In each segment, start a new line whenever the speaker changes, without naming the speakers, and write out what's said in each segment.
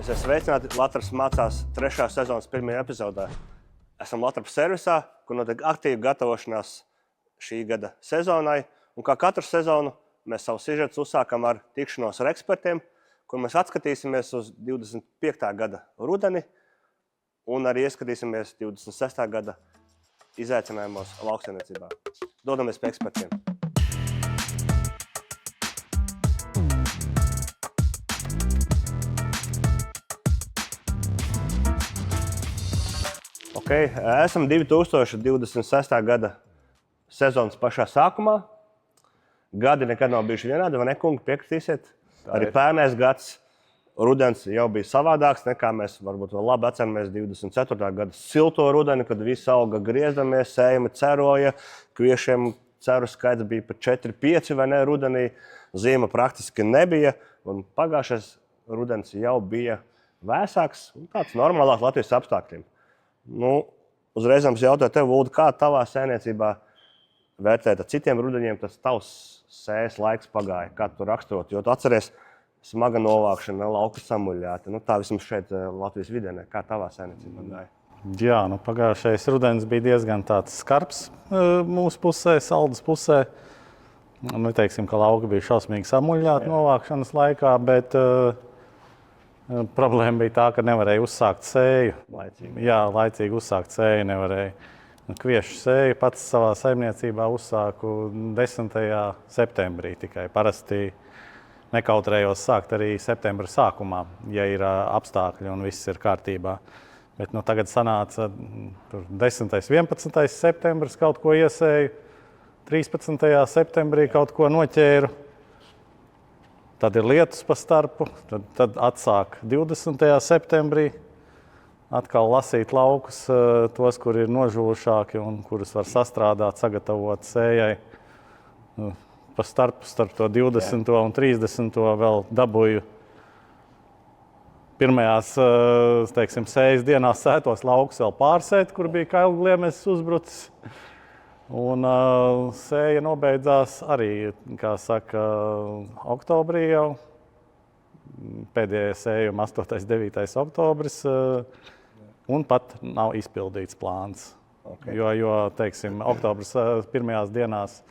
Esiet sveicināti Latvijas mācās 3. sezonas 1. epizodē. Esam Latvijas servisā, kur notiek aktīva gatavošanās šī gada sezonai. Un kā katru sezonu, mēs savu sižetus uzsākam ar tikšanos ar ekspertiem, kur mēs atskatīsimies uz 25. gada rudeni un arī ieskatīsimies 26. gada izaicinājumos lauksaimniecībā. Dodamies pie ekspertiem. Esam 2026. gada sezonas pašā sākumā. Gadi nekad nav bijuši vienādi, vai ne, kungi, piekritīsiet? Arī pērnais gads rudens jau bija savādāks, nekā mēs varbūt vēl labi atceramies 24. gada silto rudeni, kad visi auga griezdamies, sējumi ceroja, kviešiem ceru skaits bija pat 4-5, vai ne, rudenī. Ziema praktiski nebija, un pagājušais rudens jau bija vēsāks un tāds normālāk Latvijas apstākļiem. Uzreiz jums jautāju tev, Uldi, kā tavā sēniecībā vērtēt ar citiem rudeņiem tas tavs sējas laiks pagāja, kā tu raksturot, jo tu atceries smaga novākšana, lauka samuļļāta, tā vismaz šeit Latvijas vidienē, kā tavā sēniecībā gāja?
Jā, pagājušais rudens bija diezgan tāds skarbs mūsu pusē, Saldas pusē. Neteiksim, ka lauka bija šausmīgi samuļļāta novākšanas laikā, bet problēma bija tā, ka nevarēja uzsākt sēju. Laicīgi uzsākt sēju nevarēja. Kviešu sēju pats savā saimniecībā uzsāku 10. septembrī tikai. Parasti nekautrējos sākt arī septembra sākumā, ja ir apstākļi un viss ir kārtībā. Bet tagad sanāca 10. 11. septembris kaut ko iesēju, 13. septembrī kaut ko noķēru. Tad ir lietus pa starpu, tad atsāk 20. septembrī. Atkal lasīt laukus, tos, kuri ir nožūšāki un kurus var sastrādāt, sagatavot sējai. Pa starp to 20. un 30. vēl dabūju pirmajās, sējas dienās sētos laukus vēl pārsēt, kur bija kailgliemes uzbrucis. Un sēja nobeidzās arī, kā saka, oktobrī jau. Pēdējā sējuma 8. 9. oktobris. Un pat nav izpildīts plāns. Jo teiksim, oktobris pirmajās dienās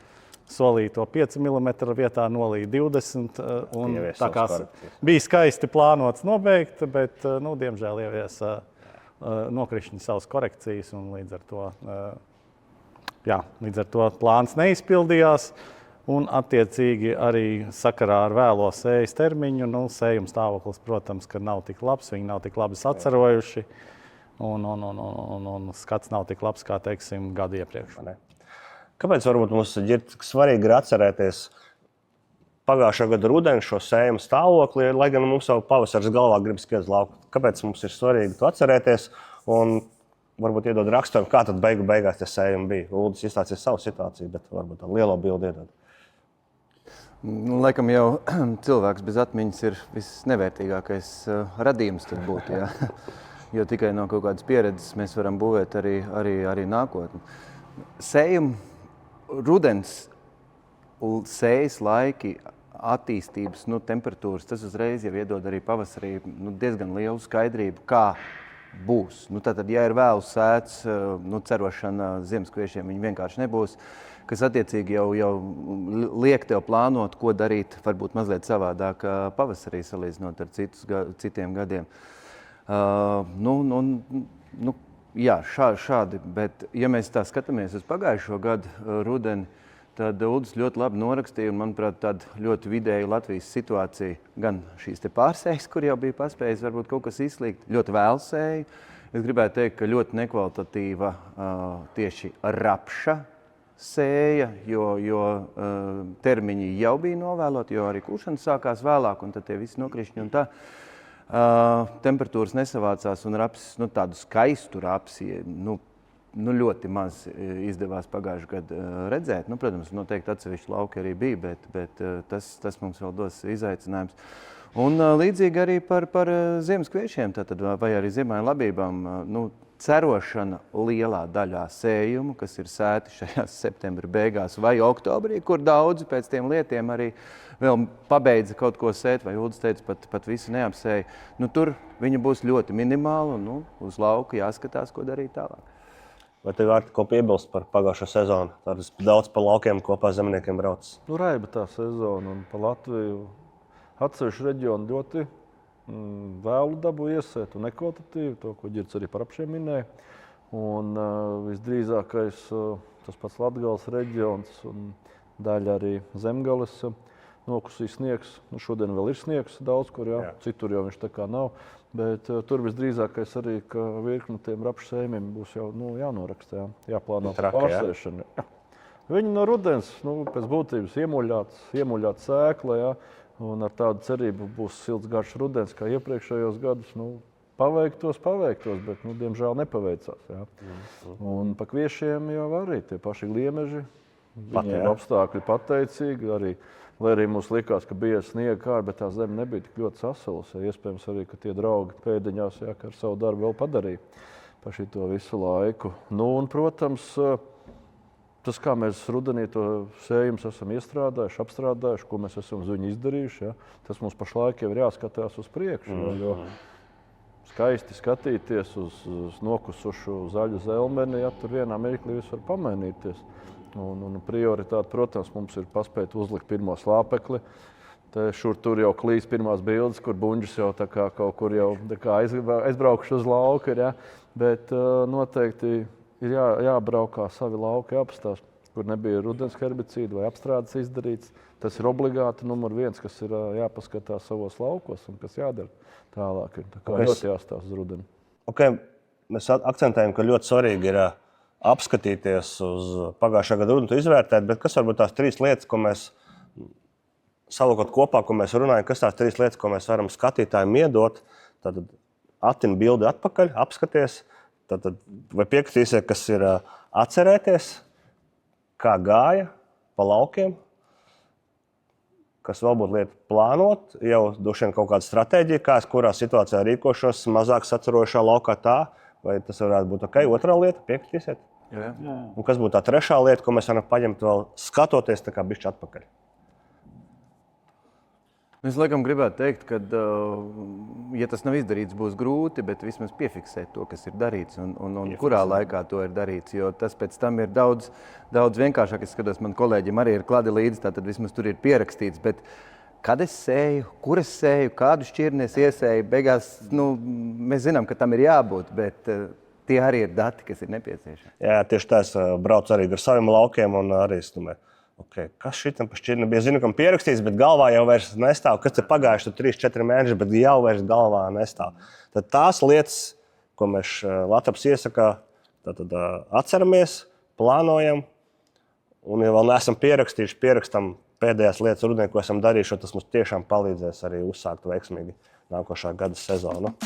solīja to 5 mm vietā, nolīja 20. Un tā kā bija skaisti plānots nobeigt, bet, diemžēl ievies nokrišņi savas korekcijas un līdz ar to plāns neizpildījās. Un attiecīgi arī sakarā ar vēlo sējas termiņu, sējuma stāvoklis, protams, ka nav tik labs, viņi nav tik labi sacerojuši. Un skats nav tik labs, kā, teiksim, gadu iepriekš.
Kāpēc varbūt mums ir svarīgi atcerēties pagājušā gada rudeni šo sējumu stāvokli, lai gan mums jau pavasaris galvā gribas skriet uz lauku? Kāpēc mums ir svarīgi to atcerēties un varbūt iedod raksturojumu, kā tad beigās tie sējumi bija? Uldis izstāsties savu situāciju, bet varbūt tā lielo bildi iedod.
Laikam jau cilvēks bez atmiņas ir visnevērtīgākais radījums tad būtu, jā. Jo tikai no kaut kādas pieredzes mēs varam būvēt arī nākotni. Sējuma, rudens, sējas laiki, attīstības, temperatūras, tas uzreiz jau iedod arī pavasarī diezgan lielu skaidrību, kā būs. Tātad, ja ir vēlu sēts, cerošana ziemaskviešiem viņi vienkārši nebūs, kas attiecīgi jau liek tev plānot, ko darīt, varbūt mazliet savādāk pavasarī salīdzinot ar citiem gadiem. Šādi, bet ja mēs tā skatāmies uz pagājušo gadu rudeni, tad Uldis ļoti labi norakstīja un, manuprāt, tāda ļoti vidēja Latvijas situācija, gan šīs te pārsējas, kur jau bija paspējis varbūt kaut kas izslīgt, ļoti vēl sēja. Es gribētu teikt, ka ļoti nekvalitatīva tieši rapša sēja, jo termiņi jau bija novēloti, jo arī kūšana sākās vēlāk un tad tie visi nokrišņi un tā. Temperatūras nesavācās un rapsis, tādu skaistu rapsi, ļoti maz izdevās pagājušajā gadu redzēt. Protams, noteikti atsevišķi lauki arī bija, bet tas mums vēl dos izaicinājums. Un līdzīgi arī par ziemaskviešiem, vai arī ziemai labībām. cerošana lielā daļā sējumu, kas ir sēti šajās septembra beigās vai oktobrī, kur daudzi pēc tiem lietiem arī vēl pabeidza kaut ko sēt, vai Uldis teica, pat visu neapsēja. Nu, tur viņa būs ļoti minimāla un uz lauka jāskatās, ko darīt tālāk.
Vai tev vārti ko piebilst par pagājušo sezonu? Tādas daudz pa laukiem kopā zemniekiem brauc.
Nu, raiba tā sezona un pa Latviju atsevišķu reģionu ļoti vēlu dabu iesēt un nekvalitatīvi, to, ko Ģirds arī par apšiem minēja. Un visdrīzākais tas pats Latgales reģions un daļa arī Zemgales nokusīs sniegs. Nu, šodien vēl ir sniegs daudz, kur citur jau viņš tā kā nav. Bet tur visdrīzākais arī, ka virkni tiem rapšu sējumiem būs jau jānoraksta, jāplāno pārsēšana. Jā. Viņi no rudens, pēc būtības iemuļāts sēkla, un ar tādu cerību būs silts garš rudens, kā iepriekšējos gadus. Paveiktos, bet, diemžēl nepaveicās. Jā. Un pa kviešiem jau arī tie paši gliemeži, viņiem apstākļi pateicīgi, lai arī mums likās, ka bija sniega kāra, bet tā zeme nebija tik ļoti sasalusi. Iespējams arī, ka tie draugi pēdiņās, ka ar savu darbu vēl padarīja pa šito visu laiku. Un, protams, tas, kā mēs rudenī to sējumus esam iestrādājuši, apstrādājuši, ko mēs esam uz viņu izdarījuši, tas mums pašlaik jau ir jāskatās uz priekšu. Jo skaisti skatīties uz nokusušu zaļu zelmeni, tur vienā mirklī viss var pamainīties. Un prioritāte, protams, mums ir paspēt uzlikt pirmo slāpekli. Šur tur jau klīs pirmās bildes, kur buņģis jau tā kā kaut kur jau aizbraukuši uz lauku. Bet noteikti ir jābraukā savi lauki, jāapstās, kur nebija rudens herbicīdu vai apstrādes izdarīts. Tas ir obligāti numur 1, kas ir jāpaskatās savos laukos un kas jādara tālāk. Tā kā ļoti jāstās uz rudeni.
Mēs akcentējam, ka ļoti svarīgi ir apskatīties uz pagājušā gada rudenu, izvērtēt, bet kas varbūt tās 3 lietas, ko mēs savukārt kopā, ko mēs runājam, kas tās 3 lietas, ko mēs varam skatītājiem iedot, tad attin bildi atpakaļ, apskaties, tad vai piekritīsiet, kas ir atcerēties, kā gāja pa laukiem, kas vēl būtu lieta plānot, jau droši vien kaut kāda stratēģija, kā es kurā situācijā rīkošos, mazāk sacerošā laukā tā, vai tas varētu būt otrā lieta, piekritīsiet?
Jā.
Un kas būtu tā trešā lieta, ko mēs varam paņemt vēl skatoties tā kā bišķi atpakaļ?
Es laikam gribētu teikt, ka, ja tas nav izdarīts, būs grūti, bet vismaz piefiksēt to, kas ir darīts un kurā laikā to ir darīts, jo tas pēc tam ir daudz vienkāršāk. Es skatos, man kolēģiem arī ir kladi līdzi, tātad vismaz tur ir pierakstīts, bet kad es sēju, kur es sēju, kādu šķirni es iesēju, beigās, mēs zinām, ka tam ir jābūt, bet tie arī ir dati, kas ir nepieciešami.
Jā, tieši tā, es braucu arī ar saviem laukiem un arī es domāju, kas šitam pa šķirni bija, zinu, kam pierakstīts, bet galvā jau vairs nestāv, kas ir pagājuši 3-4 mēneši, bet jau vairs galvā nestāv. Tad tās lietas, ko mēs Latvijas iesaka, tad atceramies, plānojam, un ja vēl neesam pierakstījuši, pierakstam pēdējās lietas rudenī, ko esam darījuši, tas mums tiešām palīdzēs arī uzsākt veiksmīgi nākošā gada sezonu.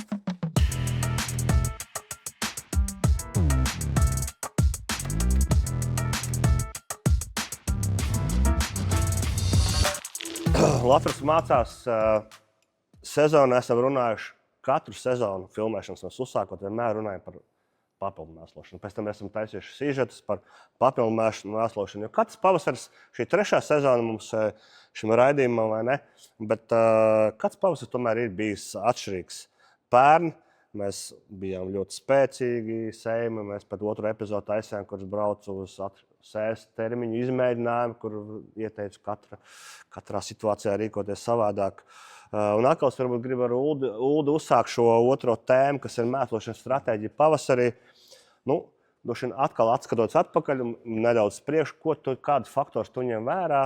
Latvijas mācās sezonu, esam runājuši katru sezonu filmēšanas mēs uzsākot, vienmēr runājam par papildu mēslošanu. Pēc tam esam taisījuši sižetus par papildu mēslošanu, jo katrs pavasaris, šī 3. sezona mums šim raidījumam, vai ne, bet katrs pavasaris tomēr ir bijis atšķirīgs. Pērn mēs bijām ļoti spēcīgi sējumi, mēs pat 2. epizodu taisījām, kurš braucu uz sēs termiņu izmēģinājumu, kur ieteicu katrā situācijā rīkoties savādāk. Un atkal es varbūt gribu ar Uldu uzsākt šo otro tēmu, kas ir mēslošanas stratēģija pavasarī. Droši vien atkal atskatoties atpakaļ un nedaudz priekšu, kādus faktors tu ņem vērā,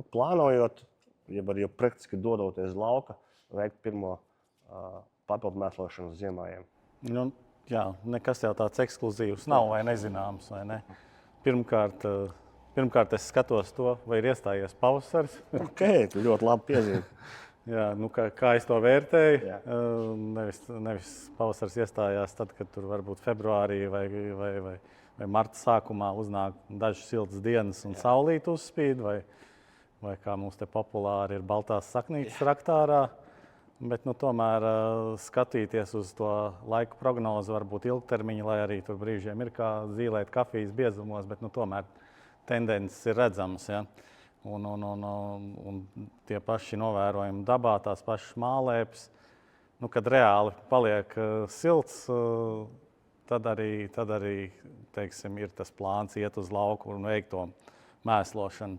plānojot, jau praktiski dodoties uz lauka, veikt pirmo papildu mēslošanu uz ziemājiem.
Jā, nekas jau tāds ekskluzīvs nav vai nezināms, vai ne? Pirmkārt es skatos to, vai ir iestājies pavasaris.
Tu ļoti labi piezīmi.
Jā, kā es to vērtēju. Nevis pavasaris iestājās tad, kad tur varbūt februārī vai marta sākumā uznāk dažas siltas dienas un saulīt uzspīd, vai kā mums te populāri ir baltās saknītes raktārā. Bet tomēr skatīties uz to laika prognozi, varbūt ilgtermiņa, lai arī tur brīžiem ir kā zīlēt kafijas biezumos, bet tomēr tendences ir redzamas. Ja? Un tie paši novērojumi dabā, tās pašas mālēpes, kad reāli paliek silts, tad arī teiksim, ir tas plāns iet uz lauku un veikt to mēslošanu.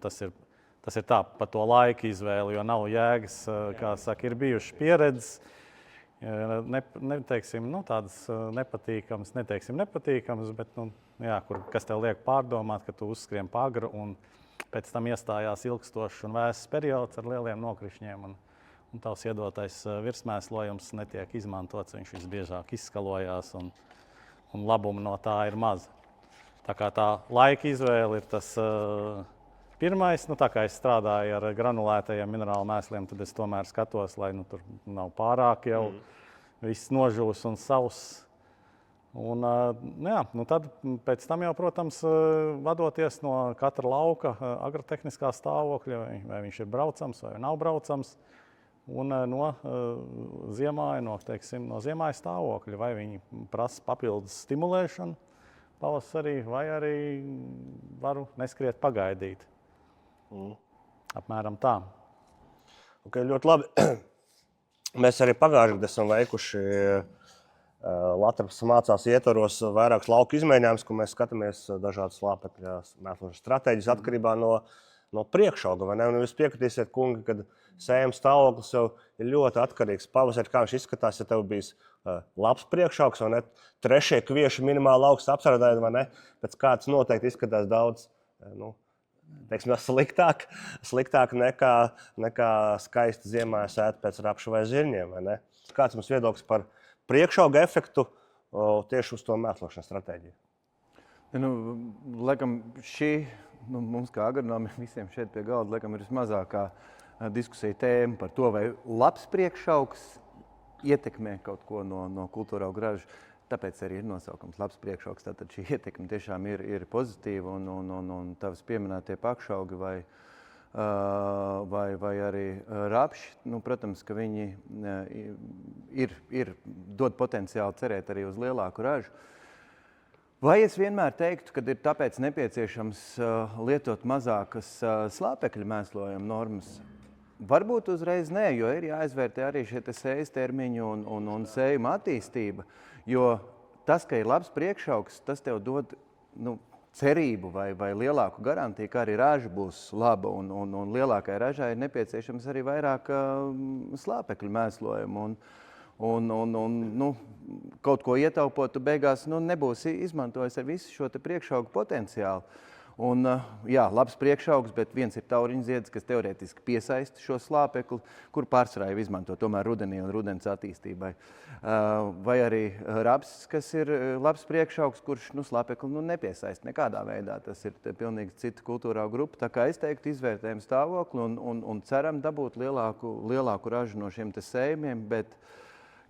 Tas ir tā par to laika izvēli, jo nav jēgas, kā saka, ir bijušas pieredzes, neteiksim, tādas nepatīkamas, bet, kas tev liek pārdomāt, ka tu uzskrien pagru un pēc tam iestājās ilgstošs un vēss periods ar lieliem nokrišņiem un tavs iedotais virsmēslojums netiek izmantots, viņš visbiežāk izskalojās un labumu no tā ir maz. Tā kā tā laika izvēle ir tas pirmais, tā kā es strādāju ar granulētajiem minerālu mēsliem, tad es tomēr skatos, lai tur nav pārāk jau viss nožūs un sauss. Un, tad pēc tam jau, protams, vadoties no katra lauka agrotehniskā stāvokļa, vai viņš ir braucams vai nav braucams, un no ziemāja stāvokļa, vai viņi prasa papildus stimulēšanu pavasarī, vai arī varu neskriet pagaidīt. Apmēram tā.
Okay, ļoti labi. Mēs arī pagājušajā gadā esam veikuši Latvijas mācās ietvaros vairākus lauku izmēģinājumus, kur mēs skatāmies dažādas slāpekļa mēslošanas stratēģijas atkarībā no priekšauga. Vai ne? Un jūs piekritīsiet, kungi, kad sējuma stāvoklis jau ir ļoti atkarīgs. Pavasarī, kā viņš izskatās, ja tev bijis labs priekšaugs, vai ne? Trešie kvieši minimāli augsts apsardēji, vai ne? Pēc kāds noteikti izskatās daudz, teiksim, sliktāk nekā skaisti ziemā sēt pēc rapšu vai zirņiem. Vai ne? Kāds mums viedoklis par priekšauga efektu tieši uz to mēslošanas stratēģiju?
Laikam šī, mums kā agronomiem visiem šeit pie galda, laikam ir vismazākā diskusija tēma par to, vai labs priekšaugs ietekmē kaut ko no kultūraugu ražu. Tāpēc arī ir nosaukums labs priekšaugs. Tātad šī ietekme tiešām ir pozitīva un tavas pieminētie pakšaugi vai arī rapši. Protams, ka viņi dod potenciāli cerēt arī uz lielāku ražu. Vai es vienmēr teiktu, ka ir tāpēc nepieciešams lietot mazākas slāpekļa mēslojuma normas? Varbūt uzreiz nē, jo ir jāizvērtē arī šie sējas termiņi un sējuma attīstība. Jo tas, ka ir labs priekšaugs, tas tev dod cerību vai lielāku garantiju, ka arī raža būs laba. Un lielākai ražai ir nepieciešams arī vairāk slāpekļu mēslojumu. Un kaut ko ietaupot, tu beigās nebūsi izmantojis ar visu šo priekšaugu potenciālu. Un, labs priekšaugs, bet viens ir tauriņzieds, kas teorētiski piesaista šo slāpekli, kur pārsvarā jau izmanto tomēr rudenī un rudens attīstībai. Vai arī rapsis, kas ir labs priekšaugs, kurš slāpekli nepiesaista nekādā veidā. Tas ir pilnīgi cita kultūrā grupa. Tā kā es teiktu, izvērtējam stāvokli un ceram dabūt lielāku ražu no šiem sējumiem, bet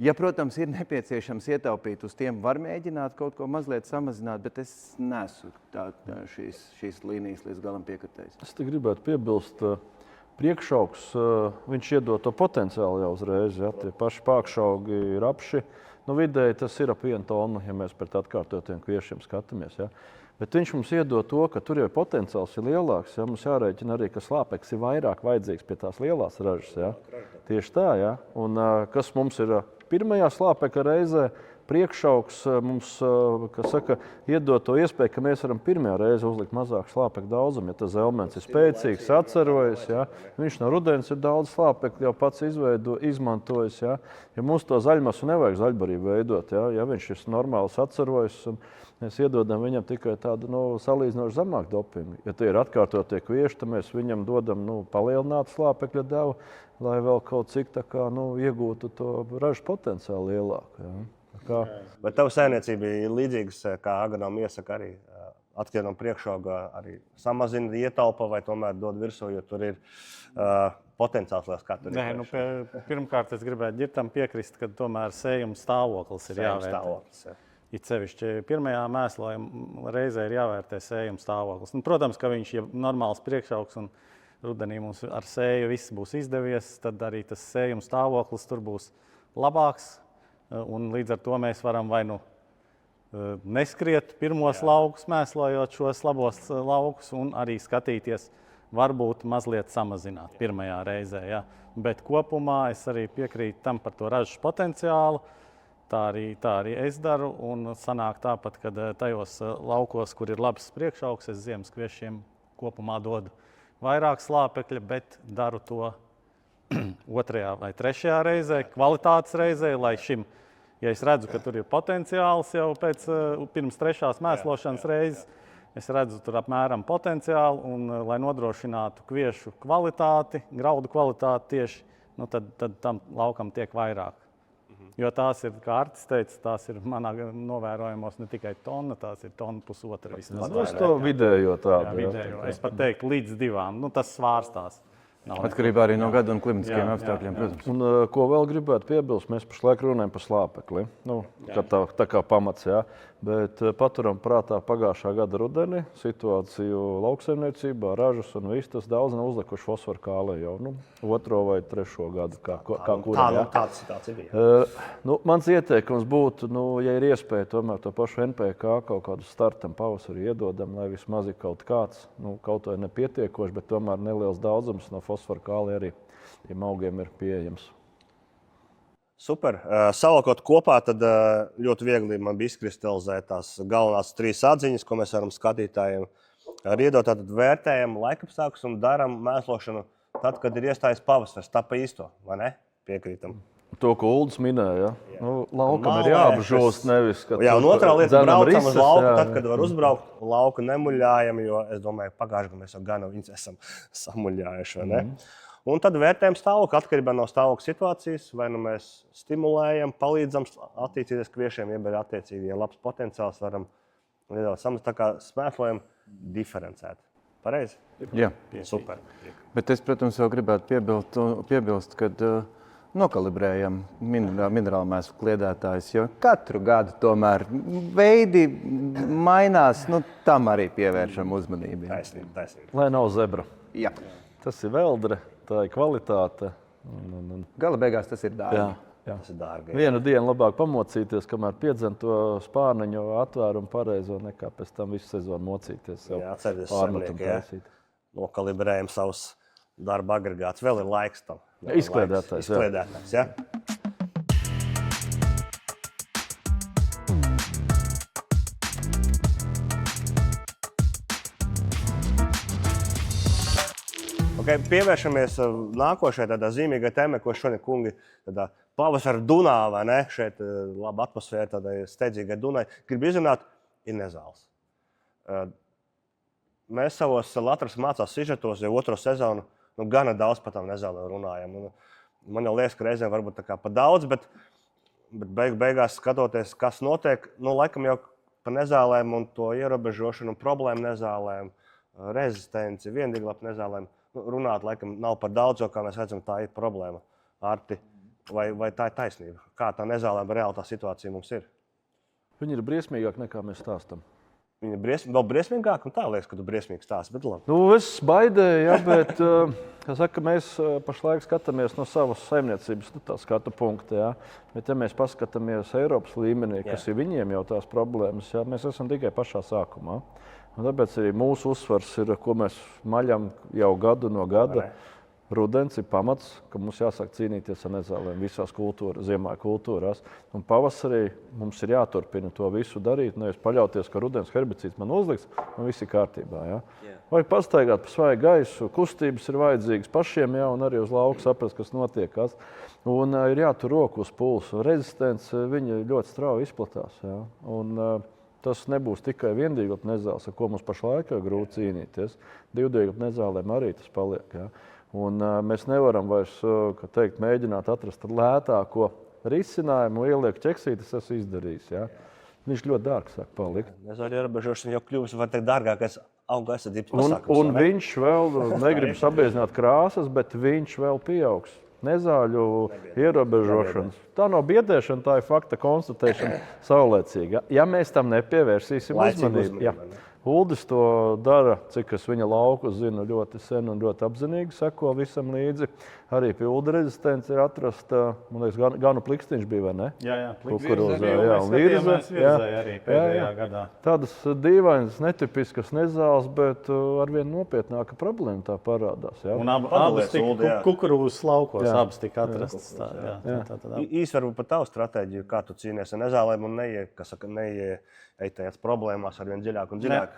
ja, protams, ir nepieciešams ietaupīt uz tiem, var mēģināt kaut ko mazliet samazināt, bet es neesmu šīs līnijas līdz galam piekritējis.
Es te gribētu piebilst, priekšaugs, viņš iedod to potenciālu jau uzreiz, ja, tie paši pākšaugi, rapši. Vidēji tas ir ap 1 tonu, ja mēs pret atkārtotiem kviešiem skatāmies. Ja. Bet viņš mums iedod to, ka tur jau potenciāls ir lielāks. Ja. Mums jārēķina arī, ka slāpeklis ir vairāk vajadzīgs pie tās lielās ražas. Ja. Tieši tā, ja. Un kas mums ir pirmajā slāpekļa reizē, priekšaugs mums, iedod to iespēju, ka mēs varam pirmajā reize uzlikt mazāk slāpekļa daudzumu. Ja tas elements ir spēcīgs, atcerojas, ja. Viņš no rudens ir daudz slāpekļa jau pats izmantojas. Ja. Ja mums to zaļmasu nevajag zaļbarību veidot, ja viņš ir normāls atcerojas, un mēs iedodam viņam tikai tādu salīdzinoši zemāku dopingu. Ja tie ir atkārtotie kvieši, tad mēs viņam dodam palielinātu slāpekļa devu, lai vēl kaut cik iegūtu to ražu potenciālu lielāku. Ja.
Bet tava saimniecība ir līdzīgas, kā agronomi iesaka arī atkarībā no priekšauga, arī samazina, ietaupa vai tomēr dod virsū, jo tur ir potenciāls, lai skatu.
Pirmkārt, es gribētu ģirtam piekrist, ka tomēr sējuma stāvoklis ir jāvērtē. It sevišķi pirmajā mēslojuma reizē ir jāvērtē sējuma stāvoklis. Protams, ka viņš ir normāls priekšaugs un rudenī mums ar sēju viss būs izdevies, tad arī tas sējuma stāvoklis tur būs labāks. Un līdz ar to mēs varam vai nu neskriet pirmos laukus, mēslojot šos labos laukus, un arī skatīties, varbūt mazliet samazināt pirmajā reizē. Ja. Bet kopumā es arī piekrītu tam par to ražas potenciālu. Tā arī es daru, un sanāk tāpat, kad tajos laukos, kur ir labs priekšaugs, es ziemas kviešiem kopumā dodu vairāk slāpekļa, bet daru to 2. vai 3. reizē, kvalitātes reizē, lai šim, ja es redzu, ka tur ir potenciāls jau pirms 3. mēslošanas reizes, es redzu tur apmēram potenciālu, un lai nodrošinātu kviešu kvalitāti, graudu kvalitāti tieši, tad tam laukam tiek vairāk. Jo tās ir, kā Artis teica, tās ir manā novērojumos ne tikai tonna, tās ir tonna pusotra vismaz.
Es to vidējo tādu.
Jā, vidējo. Es pat teiktu līdz 2. Tas svārstās.
Atkarībā arī no gada un klimatiskiem apstākļiem, protams.
Un ko vēl gribētu piebilst, mēs pašlaik runājam par slāpekli. Tā kā pamats, jā. Bet paturam prātā pagājušā gada rudeni situāciju lauksaimniecībā, ražas un viss, tas daudz nav uzlikuši fosforu kālē jau 2. vai 3. gadu, kā kuram, jā.
Tāda situācija bija.
Mans ieteikums būtu, ja ir iespēja tomēr to pašu NPK kaut kādu startam pavasarī iedodam, lai vismaz ir kaut kāds, kaut vai nepietiekoši, bet tomēr neliels daudzums no fosforu kālē arī tiem augiem ir pieejams.
Super. Savalkot kopā, tad ļoti viegli man bija izkristalizēt tās galvenās 3 atziņas, ko mēs varam skatītājiem arī iedot. Tātad vērtējam laikapstākļus un darām mēslošanu tad, kad ir iestājis pavasaris. Tā pa īsto, vai ne? Piekrītam.
To, ko Uldis minēja, laukam ir jāapžūst, nevis, ka
jā, un otrā lieta, braucam uz lauku, tad, kad var uzbraukt, lauku nemuļājam, jo es domāju, pagājuši, ka mēs jau gan viņus esam samuļājuši, vai ne? Un tad vērtējam stāvokli atkarībā no stāvokļa situācijas, vai nu mēs stimulējam, palīdzam attīstīties kviešiem, jeb arī attiecīgi, ja labs potenciāls varam nedaudz samazināt, tā kā smēslojam diferencēt. Pareizi?
Jā.
Super.
Bet es, protams, vēl gribētu piebilst, kad nokalibrējam minerālu mēslu kliedētājus, jo katru gadu tomēr veidi mainās, tam arī pievēršam uzmanību.
Taisnība.
Lai nav zebra.
Jā.
Tas ir veldre, tā ir kvalitāte.
Gala beigās tas ir dārgi.
Jā.
Tas ir dārgi.
Vienu dienu labāk pamocīties, kamēr piedzen to spārniņu atvērumu pareizo, nekā pēc tam visu sezonu mocīties.
Jā, atcerieties, saimnieki, nokalibrējam savus darba agregātus. Vēl ir laiks tam.
Izkliedētājs,
jā. Pievēršamies nākošajai tādā zīmīgai tēmai, ko šodien kungi pavasara Dunā, vai ne? Šeit laba atmosfēra tādai steidzīgai Dunai. Gribu izrunāt, ir nezāles. Mēs savos Latras mācās sižetos jau 2. sezonu, gana daudz par tām nezālēm runājam. Man jau liekas, ka reizēm varbūt tā kā pa daudz, bet beigās skatoties, kas notiek, laikam jau par nezālēm un to ierobežošanu un problēmu nezālēm, rezistenci, viendīglap nezālēm, runāt, laikam, nav par daudz, jo, kā mēs redzam, tā ir problēma. Arti, vai tā ir taisnība? Kā tā nezālēm reāli tā situācija mums ir?
Viņi ir briesmīgāk nekā mēs stāstam.
Viņi ir vēl briesmīgāk, un tā liekas, ka tu briesmīgi stāsti, bet labi.
Es baidēju, jā, bet kā saka, mēs pašlaik skatāmies no savas saimniecības skatu punkta. Jā. Bet, ja mēs paskatāmies Eiropas līmenī, kas ir viņiem jau tās problēmas, jā, mēs esam tikai pašā sākumā. Un tāpēc arī mūsu uzsvars ir, ko mēs maļam jau gadu no gada. Rudens ir pamats, ka mums jāsāk cīnīties ar nezālēm visās ziemā kultūrās. Un pavasarī mums ir jāturpina to visu darīt, nevis paļauties, ka rudens herbicīds man uzliks, un viss ir kārtībā. Ja? Vajag pastaigāt pa svaigu gaisu, kustības ir vajadzīgas pašiem, ja, un arī uz lauku saprast, kas notiekās. Un ir jātur roku uz pulsu. Rezistence viņa ļoti strauji izplatās. Ja? Un tas nebūs tikai viendīglap nezāles, ar ko mums pašlaik ir grūti cīnīties. Divdīglap nezālēm arī tas paliek. Ja? Un mēs nevaram vairs mēģināt atrast lētāko risinājumu, ieliek ķeksīti, tas esmu izdarījis. Ja? Viņš ļoti dārgs sāk palikt.
Nezāļu ierobežošana jau kļūst var teikt dārgākais auga aizsardzības pasākums.
Un viņš vēl, negribu sabiezināt krāsas, bet viņš vēl pieaugs. Nezāļu ierobežošanas. Tā nav biedēšana, tā ir fakta konstatēšana saulēcīga. Ja mēs tam nepievērsīsim uzmanību, Uldis to dara, cik es viņa lauku zinu, ļoti sen un ļoti apzinīgi seko visam līdzi. Arī pie Ulda rezistents ir atrasta, man liekas, Ganu Plikstiņš bija, vai ne?
Jā,
Kukurūzā, jā, un virze
arī pēdējā gadā.
Tādas dīvainas, netipiskas nezāles, bet arvien nopietnāka problēma tā parādās. Jā.
Un abas tika kukurūzas laukos, abas tika atrastas.
Īsti varbūt par tavu stratēģiju, kā tu cīnies ar nezālēm un neej tajās problēmās ar vien dziļāk un dziļāk.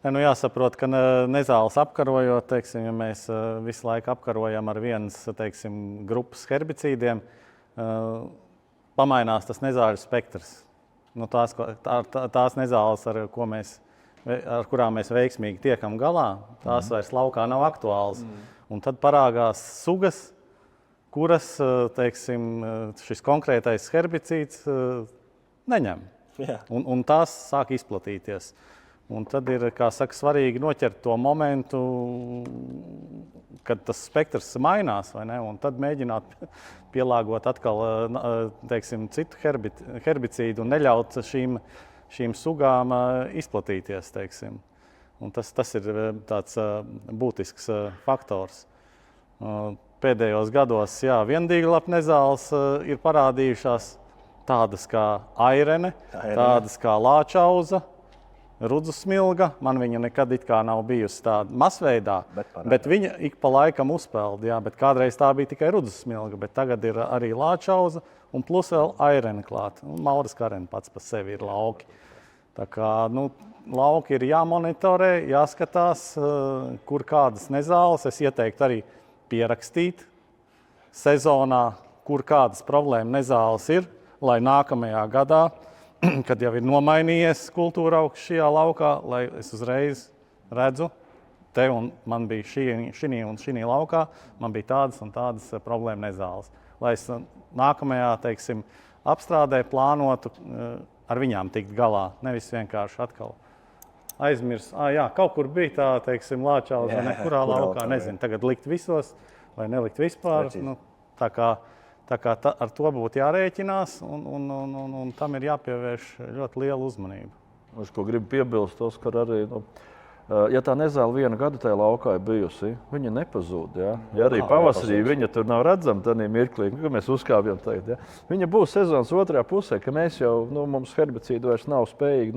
Nu jāsaprot, ka nezāles apkarojot, teiksim, ja mēs visu laiku apkarojam ar vienas, teiksim, grupas herbicīdiem, pamainās tas nezāļu spektrs. Nu, tās nezāles, ar kurām mēs veiksmīgi tiekam galā, tās vairs laukā nav aktuāls. Un tad parādās sugas, kuras, teiksim, šis konkrētais herbicīds neņem. Un tās sāk izplatīties. Un tad ir, kā saka, svarīgi noķert to momentu, kad tas spektrs mainās, vai ne? Un tad mēģināt pielāgot atkal, teiksim, citu herbicīdu un neļaut šīm sugām izplatīties, teiksim. Un tas ir tāds būtisks faktors. Pēdējos gados, viendīglapa nezāles ir parādījušās, tādas kā airene, tādas kā lāčauza, rudzu smilga. Man viņa nekad it kā nav bijusi tāda masveidā, bet viņa ik pa laikam uzpeld. Bet kādreiz tā bija tikai rudzu smilga, bet tagad ir arī lāčauza un plus vēl airene klāt. Mauras karene pats par sevi ir lauki. Tā kā, lauki ir jāmonitorē, jāskatās, kur kādas nezāles. Es ieteiktu arī pierakstīt sezonā, kur kādas problēma nezāles ir, lai nākamajā gadā, kad jau ir nomainījies kultūra augs šajā laukā, lai es uzreiz redzu, te un man bija šī laukā, man bija tādas un tādas problēma nezāles. Lai es nākamajā, teiksim, apstrādē plānotu ar viņām tikt galā, nevis vienkārši atkal aizmirst. Kaut kur bija tā, teiksim, lāčauza, nekurā laukā, nezinu, tagad likt visos vai nelikt vispār. Tā kā ar to būtu jārēķinās un tam ir jāpievērš ļoti liela uzmanība.
Es ko gribu piebilst, Oskar, arī, ja tā nezāle vienu gadu tajā laukā ir bijusi, viņa nepazūd. Ja arī pavasarī viņa tur nav redzama tādā mirklī, kad mēs uzkāpjam tagad. Ja. Viņa būs sezonas otrajā pusē, ka mēs jau, mums herbicīdu vairs nav spējīgi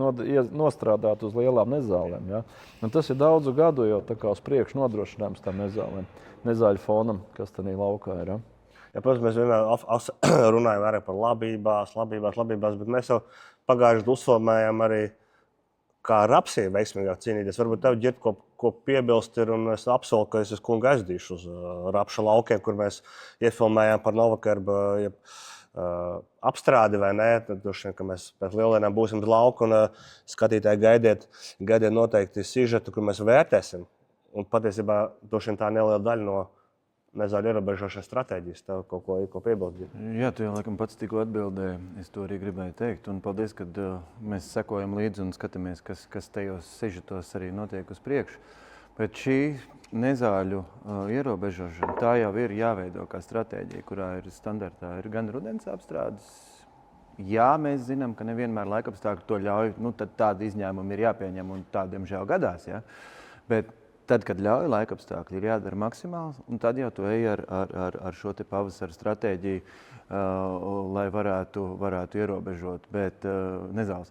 nostrādāt uz lielām nezālēm. Ja. Un tas ir daudzu gadu jau tā kā uz priekšu nodrošinājums tām nezālēm, nezāļu fonam, kas tādā laukā ir. Ja.
Protams, mēs vienmēr runājam arī par labībās, bet mēs jau pagājuši gadu uzfilmējām arī, kā rapsiem veiksmīgāk cīnīties. Varbūt tev ģirt, ko piebilst ir, un es apsolu, ka es kungu aizdīšu uz rapša laukiem, kur mēs iefilmējām par Novakerba apstrādi, vai ne? Tad droši vien, ka mēs pēc lieldienām būsim uz lauku un skatītāji gaidiet noteikti sižetu, kur mēs vērtēsim. Un patiesībā droši vien tā neliela daļa no nezāļu ierobežošanas stratēģijas. Tev kaut ko piebilst?
Jā, tu jau laikam pats tikko atbildēji. Es to arī gribēju teikt. Un paldies, ka mēs sekojam līdzi un skatāmies, kas tajos sižetos arī notiek uz priekšu. Bet šī nezāļu ierobežošana, tā jau ir jāveido kā stratēģija, kurā ir standartā ir gan rudens apstrādes. Jā, mēs zinām, ka nevienmēr laikapstākļi to ļauj. Tad tādi izņēmumi ir jāpieņem un tā, diemžēl, gadās. Ja? Bet tad, kad ļauj laikapstākļi, ir jādara maksimāls, un tad jau tu ej ar šo te pavasara stratēģiju, lai varētu ierobežot nezāles.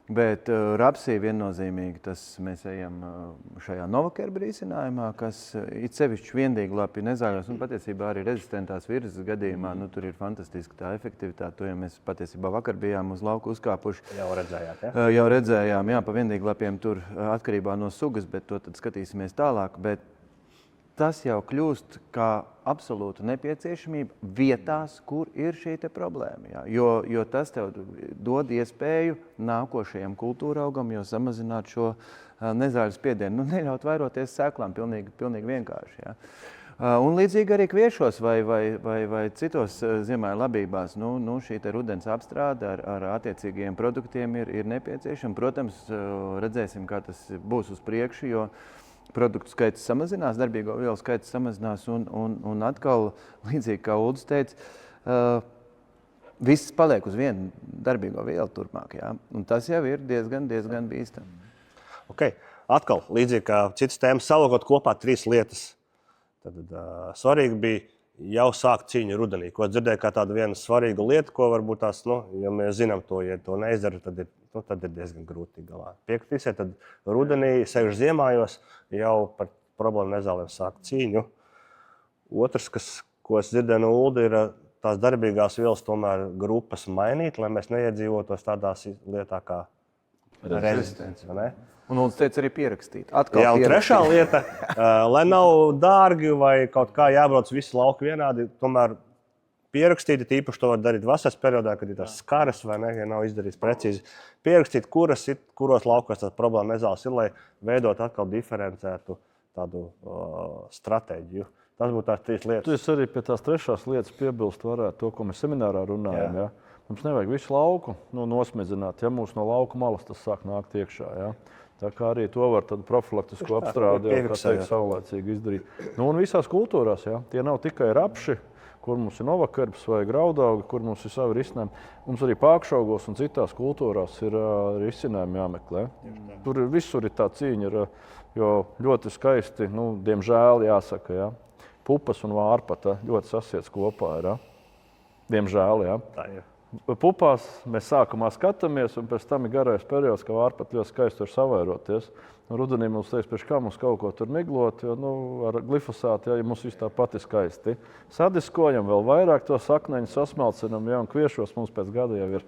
Bet rapsī viennozīmīgi tas mēs ejam šajā Novakerba risinājumā, kas it sevišķi viendīglapi nezāļos un patiesībā arī rezistentās virzes gadījumā, tur ir fantastiska tā efektivitāte. To jau mēs patiesībā vakar bijām uz lauku uzkāpuši.
Jau redzējāt,
ja? Jau redzējām, jā, pa viendīglapiem tur atkarībā no sugas, bet to tad skatīsimies tālāk. Bet tas jau kļūst kā absolūta nepieciešamība vietās, kur ir šī te problēma. Jā. Jo tas tev dod iespēju nākošajam kultūraugam jau samazināt šo nezāļu spiedienu. Neļaut vairoties sēklām, pilnīgi vienkārši. Jā. Un līdzīgi arī kviešos vai citos ziemāju labībās. Šī te rudens apstrāde ar attiecīgajiem produktiem ir nepieciešama. Protams, redzēsim, kā tas būs uz priekšu, jo produktu skaits samazinās, darbīgo vielu skaits samazinās un atkal, līdzīgi kā Uldis teica, viss paliek uz vienu darbīgo vielu turpmāk. Jā? Un tas jau ir diezgan bīstami.
Okay. Atkal, līdzīgi kā citas tēmas, salokot kopā 3 lietas. Tad svarīgi bija jau sākt cīņu rudenī, ko dzirdēju kā tādu vienu svarīgu lietu, ko varbūt tās, ja mēs zinām to, ja to neizdara, tad ir diezgan grūti galā. Piekritīsiet, tad rudenī, sevišķi ziemājos, jau par problēmu nezālēm sākt cīņu. Otrs, ko es dzirdēju no Ulda, ir tās darbīgās vielas tomēr grupas mainīt, lai mēs neiedzīvotos tādās lietā kā rezistence.
Un Ulds teica arī pierakstīt.
Jā, un trešā lieta, lai nav dārgi vai kaut kā jābrauc visi lauki vienādi, tomēr pierakstīt, tīpaši to var darīt vasaras periodā, kad ir tās skaras vai ne, ja nav izdarīts precīzi. Pierakstīt, kuros laukos tās problēma nezāles ir, lai veidot atkal diferencētu tādu stratēģiju. Tas būtu tās 3 lietas.
Tu arī pie tās trešās lietas piebilst varētu to, ko mēs seminārā runājam. Ja? Mums nevajag visu lauku nosmedzināt, ja mūs no lauka malas tas sāk nākt iekšā. Ja? Tā kā arī to var tādu profilaktisku apstrādi, kā teikt, saulēcīgi izdarīt. Un visās kultūrās, ja? Tie nav tikai rapši, kur mums ir novakarbs vai graudaugi, kur mums ir savi risinājumi. Mums arī pākšaugos un citās kultūrās ir risinājumi jāmeklē. Tur visur ir tā cīņa, jo ļoti skaisti, diemžēl jāsaka, ja? Pupas un vārpata ļoti sasiets kopā ir. Diemžēl, ja?
Tā ir.
Pupās mēs sākumā skatāmies, un pēc tam ir garais periods, ka vārpat ļoti skaisti var savairoties. Rudenī mums teiks, pēc kā mums kaut ko tur miglot, jo ar glifosātu, ja mums viss tā pati skaisti. Sadiskojam vēl vairāk to sakneņu, sasmalcinam, ja, un kviešos mums pēc gada jau ir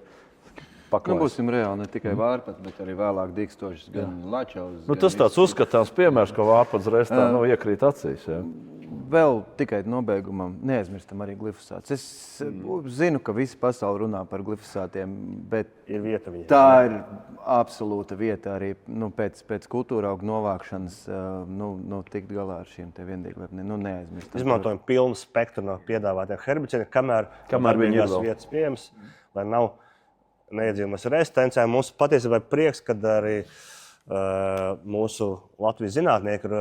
paklājs.
Būsim reāli, ne tikai vārpat, bet arī vēlāk dīkstošas gan lačaus.
Tas tāds uzskatāms piemērs, ko vārpats restā iekrīt acīs. Ja.
Vēl tikai nobeigumam neaizmirstam arī glifosāts. Es zinu, ka visi pasauli runā par glifosātiem, bet
ir vieta viņai.
Tā ir absolūta vieta arī pēc kultūraugu novākšanas tikt galā ar šiem te viendīglēpniem. Neaizmirstam.
Izmantojam pilnu spektru no piedāvātiem herbicīdiem, kamēr viņi ir vietas pieejams, lai nav neiedzīvamas rezistencēm. Mums patiesībā ir prieks, kad arī mūsu Latvijas zinātnieki ir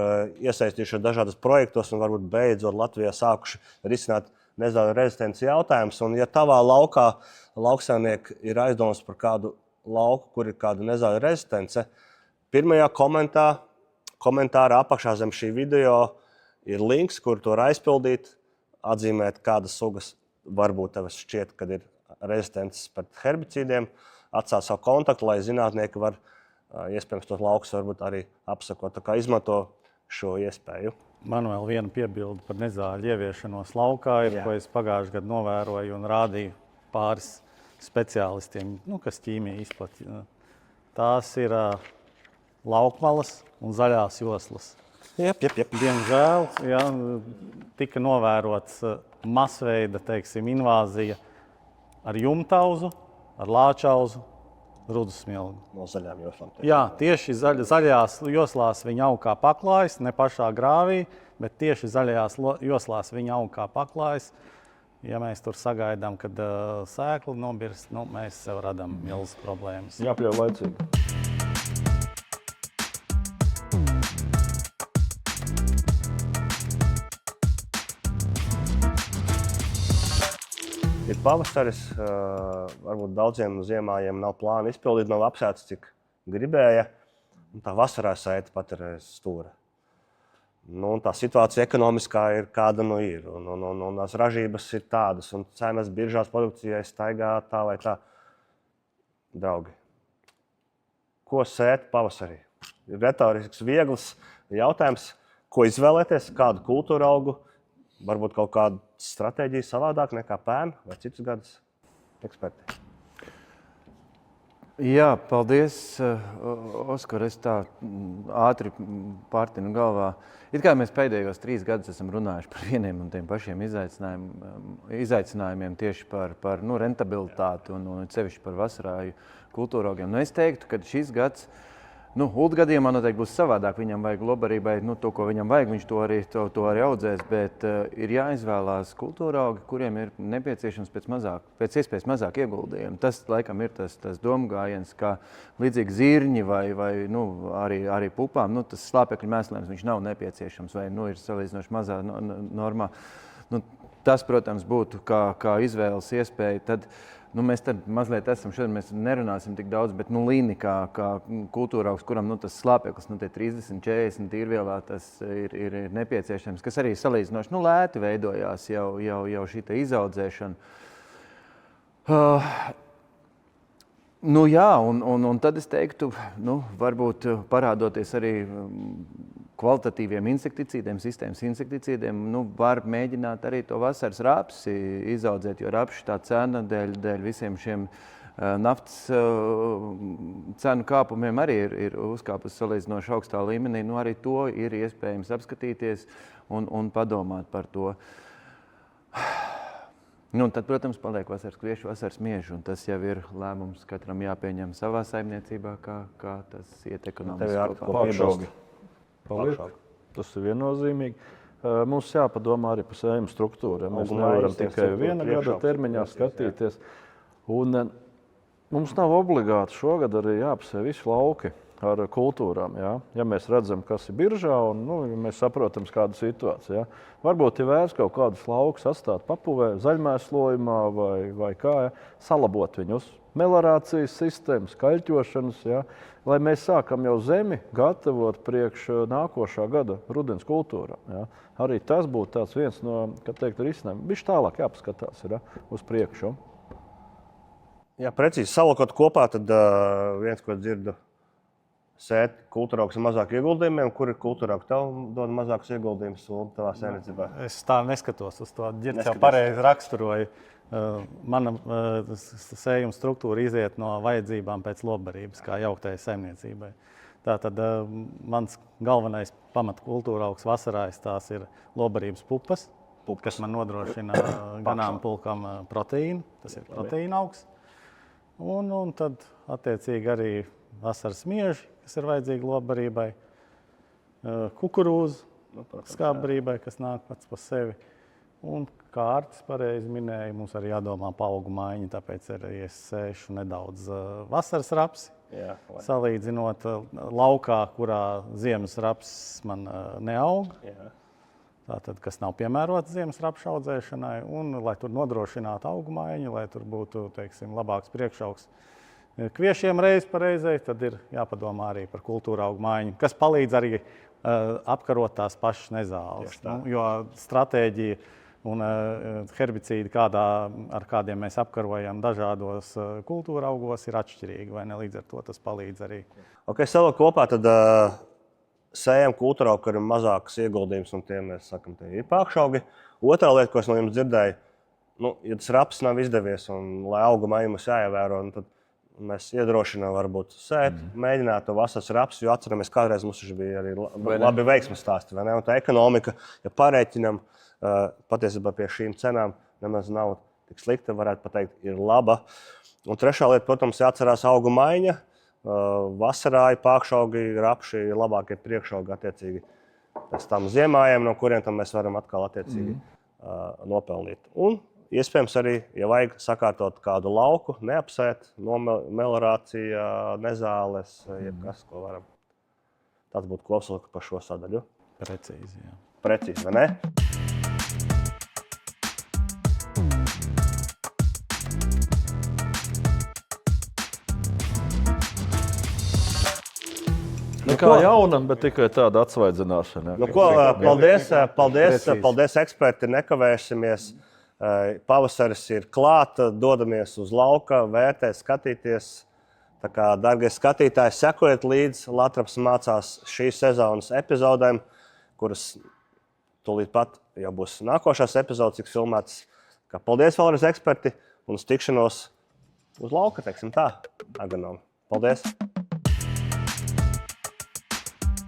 iesaistījuši dažādos projektos un varbūt beidzot Latvijā sākuši risināt nezāļu rezistences jautājumus. Un ja tavā laukā lauksaimnieki ir aizdomas par kādu lauku, kur ir kāda nezāļu rezistence, pirmajā komentārā apakšā zem šī video ir links, kur to var aizpildīt, atzīmēt, kādas sugas varbūt tev šķiet, kad ir rezistences pret herbicīdiem, atstāt savu kontaktu, lai zinātnieki var iespējams tos laukus varbūt arī apsakot. Tā kā izmanto šo iespēju.
Man vēl viena piebilde par nezāļu ieviešanos laukā ir, ko es pagājušajā gadā novēroju un rādīju pāris speciālistiem, kas ķīmiju izplatīja. Tās ir laukmalas un zaļās joslas.
Jep.
Diemžēl tika novērots masveida, invāzija ar jumtauzu, ar lāčauzu, rudusmilgu.
No zaļām joslām.
Jā, tieši zaļajās joslās viņa aug kā paklājs, ne pašā grāvī, bet tieši zaļajās joslās viņa aug kā paklājs. Ja mēs tur sagaidām, kad sēkla nobirst, mēs sev radām milzas problēmas.
Jāpļauj laicīgi.
Ir pavasaris, varbūt daudziem ziemājiem nav plāna izpildīt, nav apsēts, cik gribēja. Tā vasarā sēta pat ir stūra. Tā situācija ekonomiskā ir kāda ir. Un tās ražības ir tādas, un cenas biržās produkcijai staigā tā vai tā. Draugi, ko sēt pavasarī? Ir retorisks, viegls jautājums, ko izvēlēties, kādu kultūra augu. Varbūt kaut kāda stratēģija savādāk nekā pērn vai citus gadus eksperti.
Jā, paldies, Oskar. Es tā ātri pārtinu galvā. It kā mēs pēdējos 3 gadus esam runājuši par vieniem un tiem pašiem izaicinājumiem tieši par rentabilitāti un sevišķi par vasarāju kultūraugiem. Es teiktu, ka šis gads Ulda gadījumā noteikti būs savādāk. Viņam vajag lobarībai, to, ko viņam vajag, viņš to arī audzēs, bet ir jāizvēlās kultūraugi, kuriem ir nepieciešams pēc iespējas mazāk ieguldījumu. Tas, laikam, ir tas domgājiens, kā līdzīgi zirņi vai arī pupām. Tas slāpekļu mēslējums viņš nav nepieciešams vai ir salīdzinoši mazā normā. tas, protams, būtu kā izvēles iespēja. Tad, mēs tad mazliet esam šodien, mēs nerunāsim tik daudz, bet Līni kā kultūraugs, kuram tas slāpeklis, tie 30, 40 tīrvielā, tas ir nepieciešams, kas arī salīdzinoši lēti veidojās jau šī izaudzēšana. Jā, un tad es teiktu, varbūt parādoties arī kvalitatīviem insekticīdiem, sistēmas insekticīdiem, var mēģināt arī to vasaras rapsi izaudzēt, jo rapši tā cena dēļ visiem šiem naftas cenu kāpumiem arī ir uzkāpus salīdzinoši augstā līmenī. Arī to ir iespējams apskatīties un padomāt par to. Tad, protams, paliek vasaras kvieši, vasaras mieži, un tas jau ir lēmums katram jāpieņem savā saimniecībā, kā tas iet ekonomiski.
Pakšaugi. Tas ir viennozīmīgi. Mums jāpadomā arī par sējumu struktūru. Mēs nevaram tikai viena gada termiņā skatīties. Un mums nav obligāti šogad arī jāapsē visi lauki ar kultūrām. Ja mēs redzam, kas ir biržā, un mēs saprotam, kāda situācija. Varbūt ir vērts kaut kādus laukus atstāt papuvē, zaļmēslojumā vai kā, salabot viņus. Melorācijas sistēmas, kaļķošanas, lai mēs sākam jau zemi gatavot priekš nākošā gada rudens kultūrām. Arī tas būtu tāds viens no, risinājumiem. Bišķi tālāk jāpaskatās uz priekšu.
Jā, precīzi salikot kopā, tad viens, ko dzirdu, sēt kultūraugs ar mazāk ieguldījumiem, kur ir kultūraugs tev dod mazākus ieguldījumus tavā saimniecībā?
Es tā neskatos uz to. Ģirds jau pareizi raksturoja. Mana sējuma struktūra iziet no vajadzībām pēc lopbarības, kā jauktajai saimniecībai. Tātad mans galvenais pamatkultūraugs vasarājs tās ir lopbarības pupas, kas man nodrošina ganāmpulkam proteīnu. Tas ir proteīna augs. Un tad attiecīgi arī vasaras mieži, kas ir vajadzīgi lopbarībai, kukurūzu skābbarībai, kas nāk pats pa sevi. Un, kā Artis pareizi minēja, mums arī jādomā pa augu maiņu, tāpēc arī es sēšu nedaudz vasaras rapsi. Salīdzinot laukā, kurā ziemas rapsis man neaug. Tātad, kas nav piemērots ziemas rapšu audzēšanai, un lai tur nodrošinātu augu maiņu, lai tur būtu, labāks priekšaugs kviešiem reiz pa reizei, tad ir jāpadomā arī par kultūra augu maiņu, kas palīdz arī apkarot tās pašas nezāles. Jo stratēģija un herbicīdi, ar kādiem mēs apkarojam dažādos kultūra augos, ir atšķirīgi, vai ne? Līdz ar to tas palīdz arī.
Salikot kopā, tad sējam kultūra augu, kur ir mazāks ieguldījums, un tiem mēs sakam, tie ir pakšaugi. Otrā lieta, ko es no jums dzirdēju, ja tas raps nav izdevies, un lai auga maiņa mums jāievēro, tad mēs iedrošinām varbūt sēt, mēģināt to vasaras rapsi, jo atceramies, kādreiz mums bija arī labi veiksmes stāsti, vai ne? Un tā ekonomika, ja parēķinam, patiesībā pie šīm cenām nemaz nav tik slikta, varētu pateikt, ir laba. Un trešā lieta, protams, jāatcerās augu maiņa, vasarāji, pakšaugi, rapši ir labākie priekšaugi attiecīgi pēc tam ziemājiem, no kuriem tam mēs varam atkal attiecīgi nopelnīt. Un iespējams arī, ja vajag sakārtot kādu lauku, neapsēt, melorācija, nezāles, jebkas, ko varam. Tas būtu kopsavilkums par šo sadaļu.
Precīzi, jā.
Precīzi, vai ne?
Kā jaunam, bet tikai tāda atsvaidzināšana.
Paldies, eksperti, nekavēsimies. Pavasaris ir klāta, dodamies uz lauka, vērtēt, skatīties. Tā kā, dargie skatītāji, sekojiet līdzi Latraps mācās šīs sezonas epizodēm, kuras tūlīt pat jau būs nākošās epizodes, cik filmētas. Paldies vēlreiz, eksperti, un uz tikšanos uz lauka, teiksim tā, agronomi. Paldies!